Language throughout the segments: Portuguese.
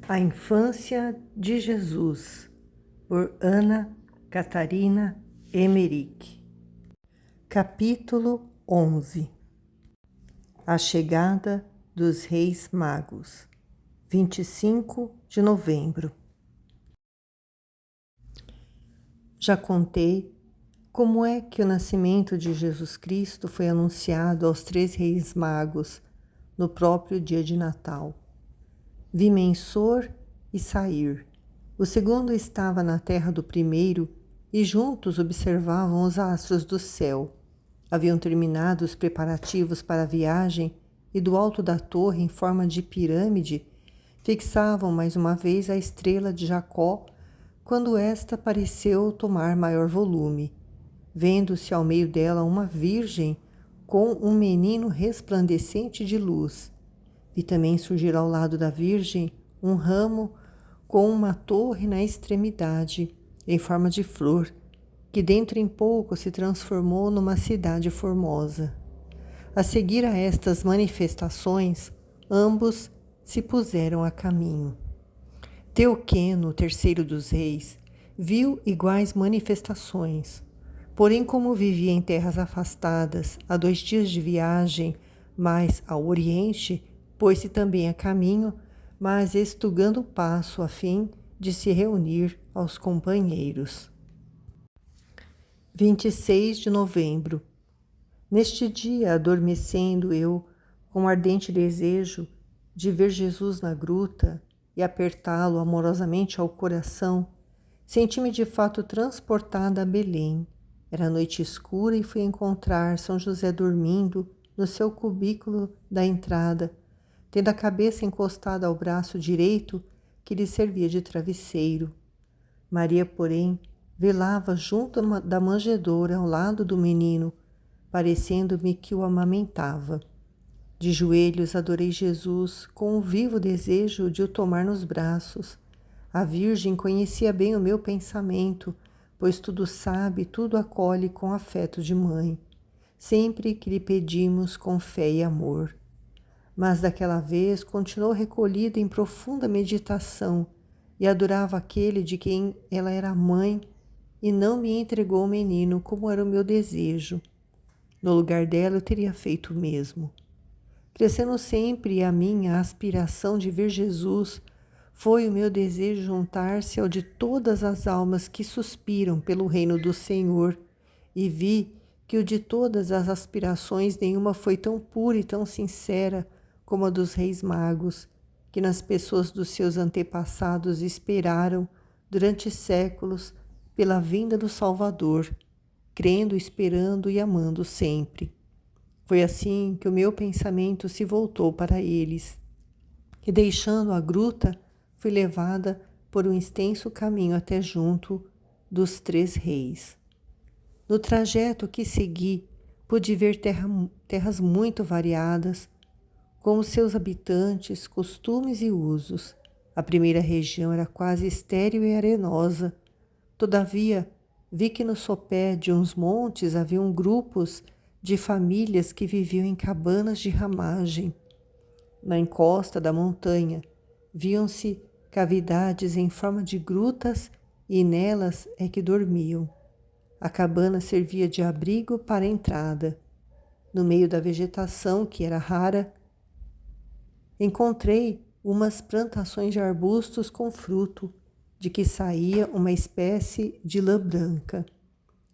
A Infância de Jesus, por Ana Catarina Emmerich. Capítulo 11. A chegada dos Reis Magos, 25 de novembro. Já contei como é que o nascimento de Jesus Cristo foi anunciado aos 3 Reis Magos no próprio dia de Natal. Vi Mensor e Sair. O segundo estava na terra do primeiro e juntos observavam os astros do céu. Haviam terminado os preparativos para a viagem e do alto da torre, em forma de pirâmide, fixavam mais uma vez a estrela de Jacó, quando esta pareceu tomar maior volume, vendo-se ao meio dela uma virgem com um menino resplandecente de luz. Vi também surgir ao lado da Virgem um ramo com uma torre na extremidade, em forma de flor, que dentro em pouco se transformou numa cidade formosa. A seguir a estas manifestações, ambos se puseram a caminho. Teuqueno, o terceiro dos reis, viu iguais manifestações. Porém, como vivia em terras afastadas, a 2 dias de viagem, mais ao oriente, pôs-se também a caminho, mas estugando o passo a fim de se reunir aos companheiros. 26 de novembro. Neste dia, adormecendo eu, com ardente desejo de ver Jesus na gruta e apertá-lo amorosamente ao coração, senti-me de fato transportada a Belém. Era noite escura e fui encontrar São José dormindo no seu cubículo da entrada, tendo a cabeça encostada ao braço direito que lhe servia de travesseiro. Maria, porém, velava junto da manjedoura ao lado do menino, parecendo-me que o amamentava. De joelhos adorei Jesus, com um vivo desejo de o tomar nos braços. A Virgem conhecia bem o meu pensamento, pois tudo sabe, tudo acolhe com afeto de mãe, sempre que lhe pedimos com fé e amor. Mas daquela vez continuou recolhida em profunda meditação e adorava aquele de quem ela era mãe e não me entregou o menino como era o meu desejo. No lugar dela eu teria feito o mesmo. Crescendo sempre a minha aspiração de ver Jesus, foi o meu desejo juntar-se ao de todas as almas que suspiram pelo reino do Senhor, e vi que o de todas as aspirações nenhuma foi tão pura e tão sincera como a dos Reis Magos, que nas pessoas dos seus antepassados esperaram durante séculos pela vinda do Salvador, crendo, esperando e amando sempre. Foi assim que o meu pensamento se voltou para eles, e deixando a gruta, fui levada por um extenso caminho até junto dos 3 reis. No trajeto que segui, pude ver terras muito variadas, com os seus habitantes, costumes e usos. A primeira região era quase estéril e arenosa. Todavia, vi que no sopé de uns montes haviam grupos de famílias que viviam em cabanas de ramagem. Na encosta da montanha, viam-se cavidades em forma de grutas e nelas é que dormiam. A cabana servia de abrigo para a entrada. No meio da vegetação, que era rara, encontrei umas plantações de arbustos com fruto, de que saía uma espécie de lã branca.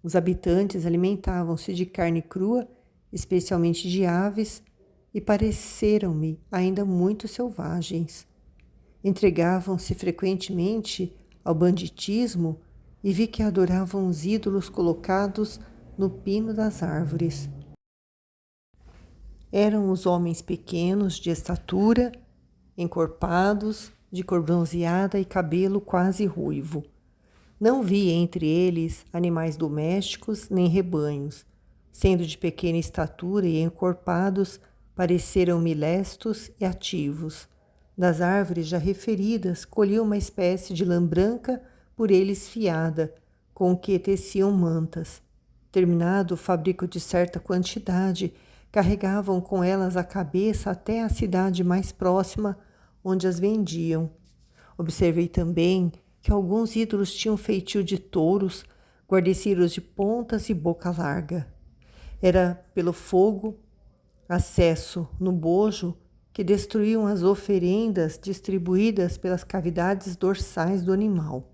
Os habitantes alimentavam-se de carne crua, especialmente de aves, e pareceram-me ainda muito selvagens. Entregavam-se frequentemente ao banditismo e vi que adoravam os ídolos colocados no pino das árvores. Eram os homens pequenos, de estatura, encorpados, de cor bronzeada e cabelo quase ruivo. Não vi entre eles animais domésticos nem rebanhos. Sendo de pequena estatura e encorpados, pareceram-me lestos e ativos. Das árvores já referidas, colhi uma espécie de lã branca por eles fiada, com que teciam mantas. Terminado o fabrico de certa quantidade, carregavam com elas a cabeça até a cidade mais próxima, onde as vendiam. Observei também que alguns ídolos tinham feitio de touros, guarnecidos de pontas e boca larga. Era pelo fogo, acesso no bojo, que destruíam as oferendas distribuídas pelas cavidades dorsais do animal.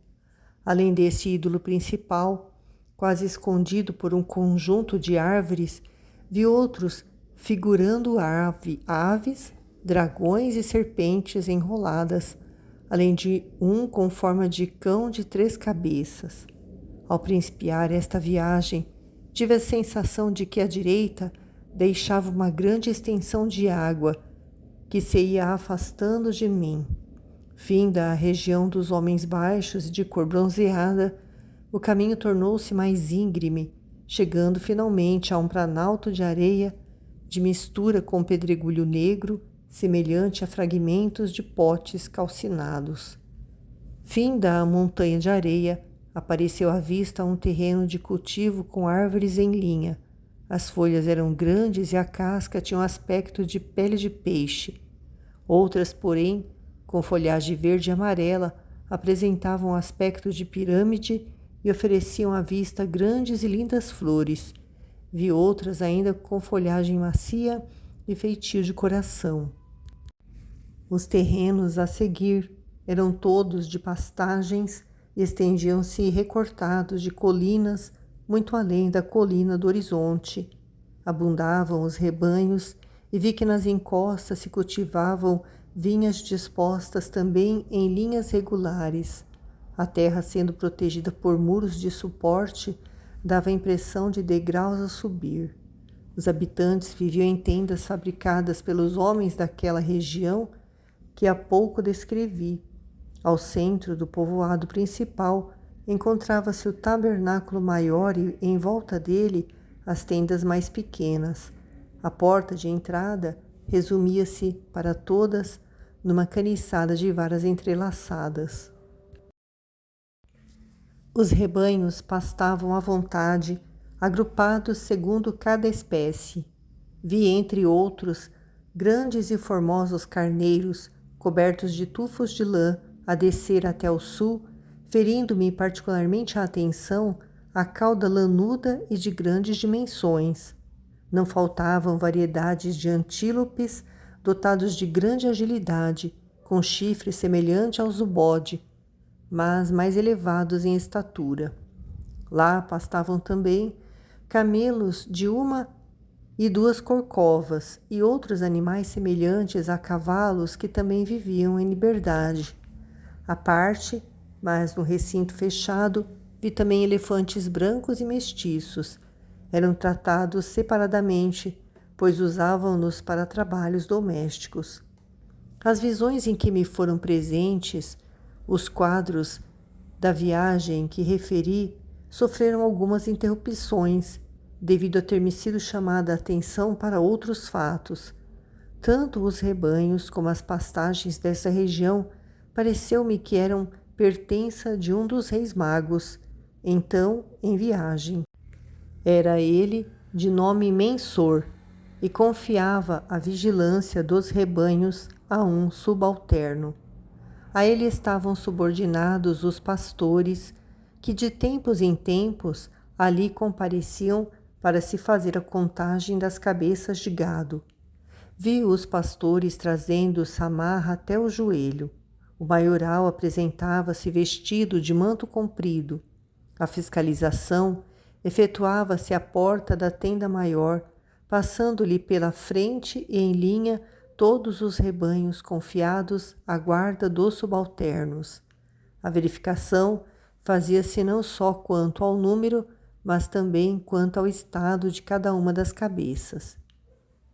Além desse ídolo principal, quase escondido por um conjunto de árvores, vi outros figurando aves, dragões e serpentes enroladas, além de um com forma de cão de 3 cabeças. Ao principiar esta viagem, tive a sensação de que à direita deixava uma grande extensão de água que se ia afastando de mim. Finda a região dos homens baixos e de cor bronzeada, o caminho tornou-se mais íngreme, chegando finalmente a um planalto de areia de mistura com pedregulho negro, semelhante a fragmentos de potes calcinados. Finda a montanha de areia, apareceu à vista um terreno de cultivo com árvores em linha. As folhas eram grandes e a casca tinha um aspecto de pele de peixe. Outras, porém, com folhagem verde e amarela, apresentavam um aspecto de pirâmide e ofereciam à vista grandes e lindas flores. Vi outras ainda com folhagem macia e feitio de coração. Os terrenos a seguir eram todos de pastagens e estendiam-se recortados de colinas muito além da colina do horizonte. Abundavam os rebanhos e vi que nas encostas se cultivavam vinhas dispostas também em linhas regulares. A terra, sendo protegida por muros de suporte, dava a impressão de degraus a subir. Os habitantes viviam em tendas fabricadas pelos homens daquela região que há pouco descrevi. Ao centro do povoado principal encontrava-se o tabernáculo maior e, em volta dele, as tendas mais pequenas. A porta de entrada resumia-se para todas numa caniçada de varas entrelaçadas. Os rebanhos pastavam à vontade, agrupados segundo cada espécie. Vi, entre outros, grandes e formosos carneiros, cobertos de tufos de lã, a descer até o sul, ferindo-me particularmente a atenção a cauda lanuda e de grandes dimensões. Não faltavam variedades de antílopes, dotados de grande agilidade, com chifres semelhantes aos do bode, mas mais elevados em estatura. Lá pastavam também camelos de 1 e 2 corcovas e outros animais semelhantes a cavalos que também viviam em liberdade. À parte, mas no recinto fechado, vi também elefantes brancos e mestiços. Eram tratados separadamente, pois usavam-nos para trabalhos domésticos. As visões em que me foram presentes, os quadros da viagem que referi, sofreram algumas interrupções, devido a ter-me sido chamada a atenção para outros fatos. Tanto os rebanhos como as pastagens dessa região pareceu-me que eram pertença de um dos reis magos, então em viagem. Era ele de nome Mensor e confiava a vigilância dos rebanhos a um subalterno. A ele estavam subordinados os pastores, que de tempos em tempos ali compareciam para se fazer a contagem das cabeças de gado. Vi os pastores trazendo samarra até o joelho. O maioral apresentava-se vestido de manto comprido. A fiscalização efetuava-se à porta da tenda maior, passando-lhe pela frente e em linha todos os rebanhos confiados à guarda dos subalternos. A verificação fazia-se não só quanto ao número, mas também quanto ao estado de cada uma das cabeças.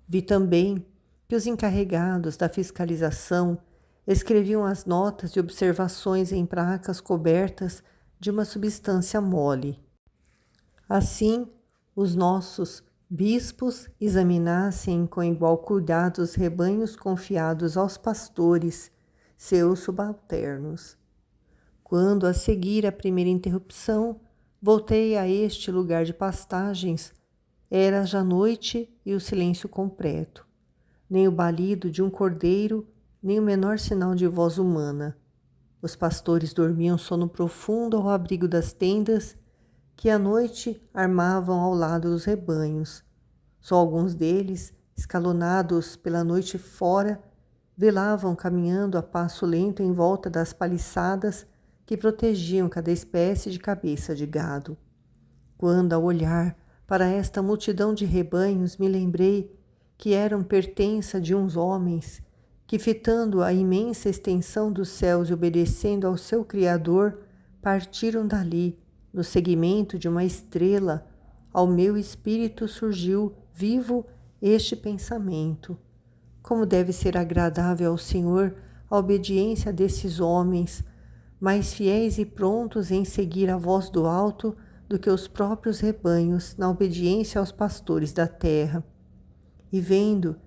Vi também que os encarregados da fiscalização escreviam as notas e observações em placas cobertas de uma substância mole. Assim, os nossos bispos examinassem com igual cuidado os rebanhos confiados aos pastores, seus subalternos. Quando, a seguir a primeira interrupção, voltei a este lugar de pastagens, era já noite e o silêncio completo. Nem o balido de um cordeiro, nem o menor sinal de voz humana. Os pastores dormiam sono profundo ao abrigo das tendas que à noite armavam ao lado dos rebanhos. Só alguns deles, escalonados pela noite fora, velavam caminhando a passo lento em volta das paliçadas que protegiam cada espécie de cabeça de gado. Quando, ao olhar para esta multidão de rebanhos, me lembrei que eram pertença de uns homens que, fitando a imensa extensão dos céus e obedecendo ao seu Criador, partiram dali, no seguimento de uma estrela. Ao meu espírito surgiu vivo este pensamento: como deve ser agradável ao Senhor a obediência desses homens, mais fiéis e prontos em seguir a voz do alto do que os próprios rebanhos na obediência aos pastores da terra. E vendo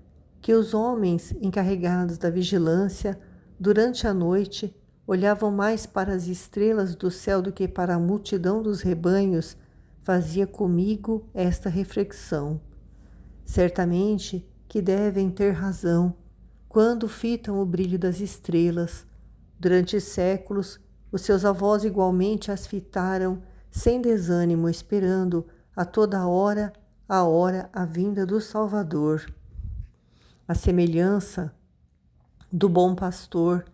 que os homens encarregados da vigilância durante a noite olhavam mais para as estrelas do céu do que para a multidão dos rebanhos, fazia comigo esta reflexão: certamente que devem ter razão quando fitam o brilho das estrelas. Durante séculos, os seus avós igualmente as fitaram sem desânimo, esperando a toda hora a vinda do Salvador. A semelhança do bom pastor,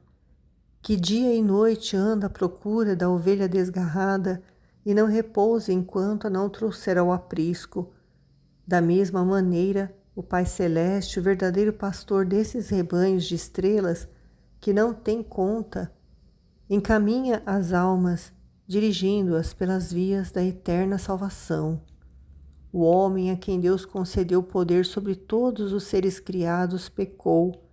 que dia e noite anda à procura da ovelha desgarrada e não repousa enquanto a não trouxer ao aprisco. Da mesma maneira, o Pai Celeste, o verdadeiro pastor desses rebanhos de estrelas que não tem conta, encaminha as almas, dirigindo-as pelas vias da eterna salvação. O homem a quem Deus concedeu poder sobre todos os seres criados pecou,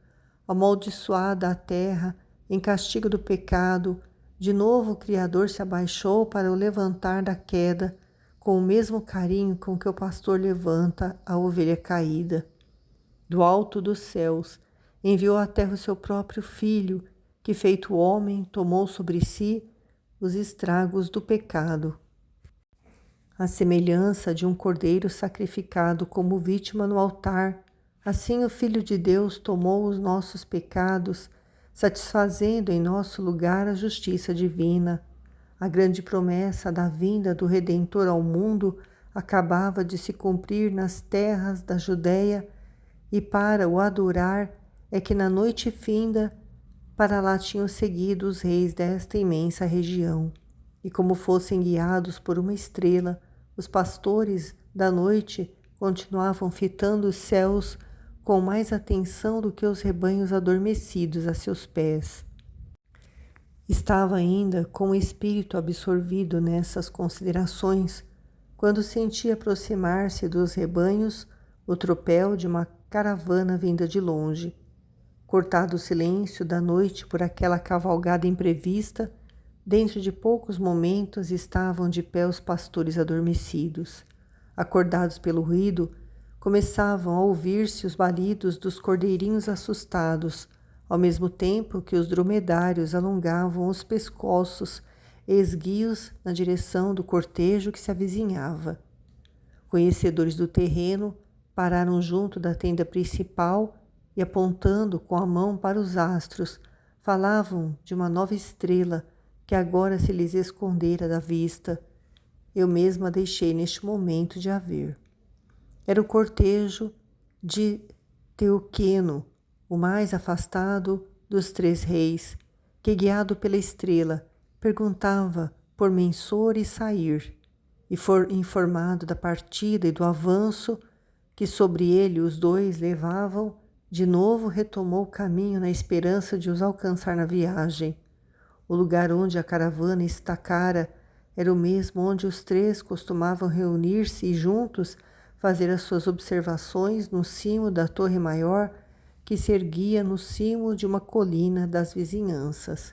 amaldiçoada a terra em castigo do pecado. De novo o Criador se abaixou para o levantar da queda, com o mesmo carinho com que o pastor levanta a ovelha caída. Do alto dos céus, enviou à terra o seu próprio Filho, que, feito homem, tomou sobre si os estragos do pecado. À semelhança de um cordeiro sacrificado como vítima no altar, assim o Filho de Deus tomou os nossos pecados, satisfazendo em nosso lugar a justiça divina. A grande promessa da vinda do Redentor ao mundo acabava de se cumprir nas terras da Judéia, e para o adorar é que na noite finda para lá tinham seguido os reis desta imensa região. E como fossem guiados por uma estrela, os pastores da noite continuavam fitando os céus com mais atenção do que os rebanhos adormecidos a seus pés. Estava ainda com o espírito absorvido nessas considerações, quando senti aproximar-se dos rebanhos o tropel de uma caravana vinda de longe. Cortado o silêncio da noite por aquela cavalgada imprevista, dentro de poucos momentos estavam de pé os pastores adormecidos. Acordados pelo ruído, começavam a ouvir-se os balidos dos cordeirinhos assustados, ao mesmo tempo que os dromedários alongavam os pescoços, esguios na direção do cortejo que se avizinhava. Conhecedores do terreno, pararam junto da tenda principal e, apontando com a mão para os astros, falavam de uma nova estrela que agora se lhes escondera da vista. Eu mesma deixei neste momento de a ver. Era o cortejo de Teuqueno, o mais afastado dos 3 reis, que, guiado pela estrela, perguntava por Mensor e Sair, e for informado da partida e do avanço que sobre ele os 2 levavam, de novo retomou o caminho na esperança de os alcançar na viagem. O lugar onde a caravana estacara era o mesmo onde os 3 costumavam reunir-se e juntos fazer as suas observações no cimo da torre maior que se erguia no cimo de uma colina das vizinhanças.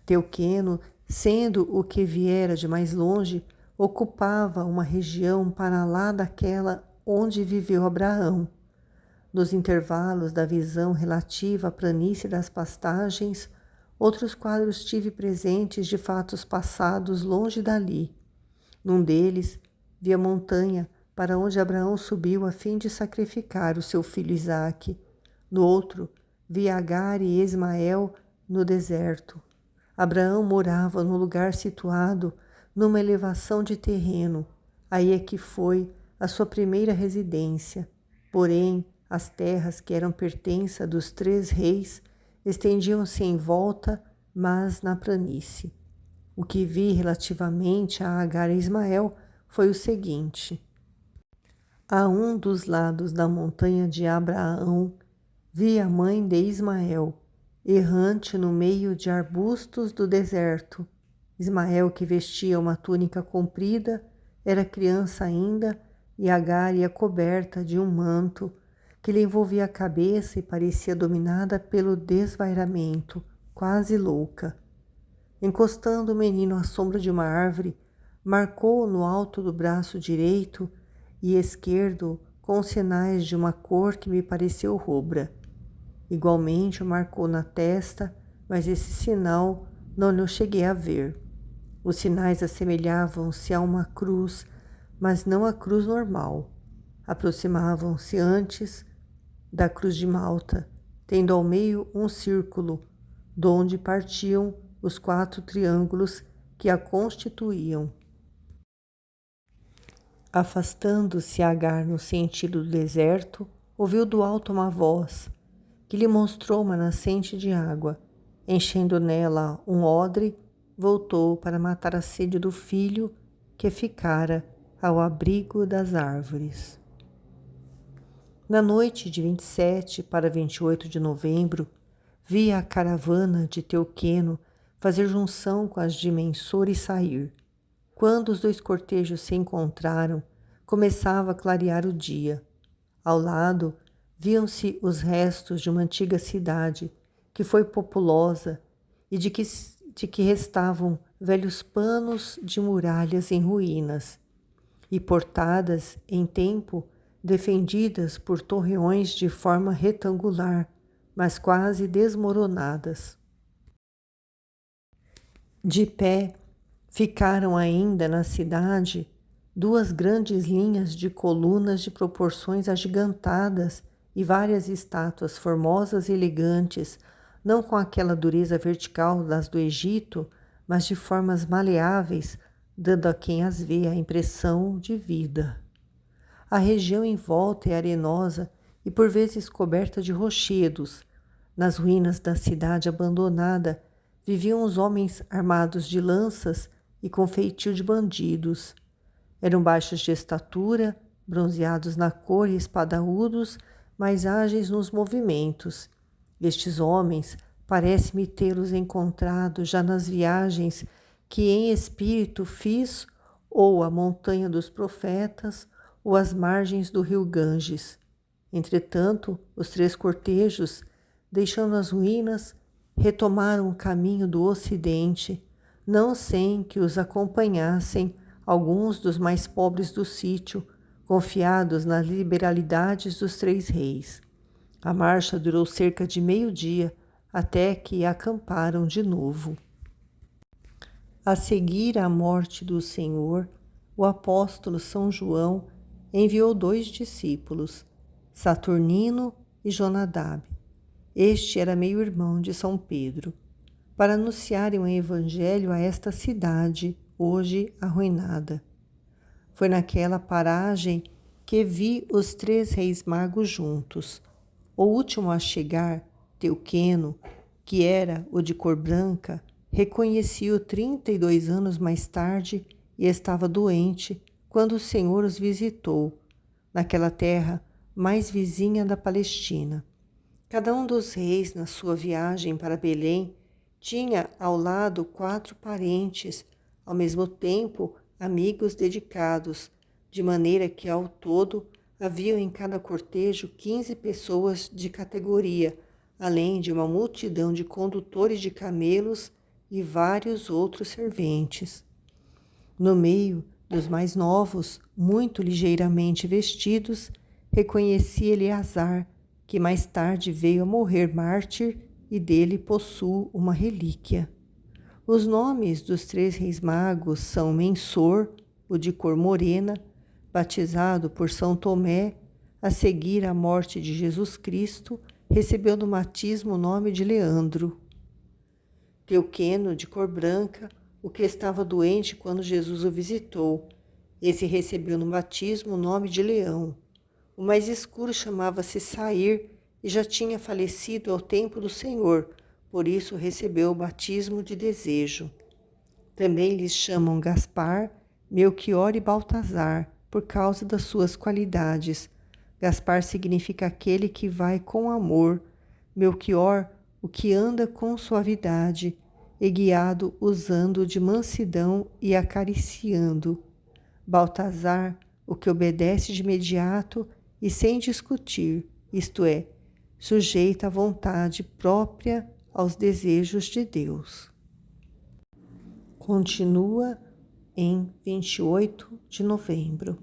Teuqueno, sendo o que viera de mais longe, ocupava uma região para lá daquela onde viveu Abraão. Nos intervalos da visão relativa à planície das pastagens, outros quadros tive presentes de fatos passados longe dali. Num deles, vi a montanha para onde Abraão subiu a fim de sacrificar o seu filho Isaque. No outro, vi Agar e Ismael no deserto. Abraão morava num lugar situado numa elevação de terreno. Aí é que foi a sua primeira residência. Porém, as terras que eram pertença dos 3 reis estendiam-se em volta, mas na planície. O que vi relativamente a Agar e Ismael foi o seguinte: a um dos lados da montanha de Abraão, vi a mãe de Ismael, errante no meio de arbustos do deserto. Ismael, que vestia uma túnica comprida, era criança ainda, e Agar ia coberta de um manto que lhe envolvia a cabeça e parecia dominada pelo desvairamento, quase louca. Encostando o menino à sombra de uma árvore, marcou no alto do braço direito e esquerdo com sinais de uma cor que me pareceu rubra. Igualmente o marcou na testa, mas esse sinal não lhe cheguei a ver. Os sinais assemelhavam-se a uma cruz, mas não a cruz normal. Aproximavam-se antes da cruz de Malta, tendo ao meio um círculo, donde partiam os 4 triângulos que a constituíam. Afastando-se Agar no sentido do deserto, ouviu do alto uma voz, que lhe mostrou uma nascente de água. Enchendo nela um odre, voltou para matar a sede do filho que ficara ao abrigo das árvores. Na noite de 27 para 28 de novembro, vi a caravana de Teuqueno fazer junção com as de Mensor e sair. Quando os 2 cortejos se encontraram, começava a clarear o dia. Ao lado, viam-se os restos de uma antiga cidade que foi populosa e de que restavam velhos panos de muralhas em ruínas e portadas em tempo defendidas por torreões de forma retangular, mas quase desmoronadas. De pé, ficaram ainda na cidade 2 grandes linhas de colunas de proporções agigantadas e várias estátuas formosas e elegantes, não com aquela dureza vertical das do Egito, mas de formas maleáveis, dando a quem as vê a impressão de vida. A região em volta é arenosa e por vezes coberta de rochedos. Nas ruínas da cidade abandonada viviam os homens armados de lanças e com feitio de bandidos. Eram baixos de estatura, bronzeados na cor e espadaúdos, mas ágeis nos movimentos. Estes homens parece-me tê-los encontrado já nas viagens que em espírito fiz ou à montanha dos profetas ou às margens do rio Ganges. Entretanto, os 3 cortejos, deixando as ruínas, retomaram o caminho do ocidente, não sem que os acompanhassem alguns dos mais pobres do sítio, confiados nas liberalidades dos 3 reis. A marcha durou cerca de meio-dia, até que acamparam de novo. A seguir à morte do Senhor, o apóstolo São João enviou 2 discípulos, Saturnino e Jonadab. Este era meio-irmão de São Pedro, para anunciarem o evangelho a esta cidade, hoje arruinada. Foi naquela paragem que vi os 3 reis magos juntos. O último a chegar, Teuqueno, que era o de cor branca, reconheci-o 32 anos mais tarde e estava doente quando o Senhor os visitou, naquela terra mais vizinha da Palestina. Cada um dos reis, na sua viagem para Belém, tinha ao lado 4 parentes, ao mesmo tempo amigos dedicados, de maneira que ao todo haviam em cada cortejo 15 pessoas de categoria, além de uma multidão de condutores de camelos e vários outros serventes. No meio dos mais novos, muito ligeiramente vestidos, reconheci Eleazar, que mais tarde veio a morrer mártir e dele possuo uma relíquia. Os nomes dos 3 reis magos são Mensor, o de cor morena, batizado por São Tomé, a seguir à morte de Jesus Cristo, recebeu no batismo o nome de Leandro. Teuqueno, de cor branca, o que estava doente quando Jesus o visitou. Esse recebeu no batismo o nome de Leão. O mais escuro chamava-se Sair e já tinha falecido ao tempo do Senhor, por isso recebeu o batismo de Desejo. Também lhes chamam Gaspar, Melquior e Baltazar, por causa das suas qualidades. Gaspar significa aquele que vai com amor, Melquior, o que anda com suavidade, e guiado usando de mansidão e acariciando. Baltazar, o que obedece de imediato e sem discutir, isto é, sujeita à vontade própria aos desejos de Deus. Continua em 28 de novembro.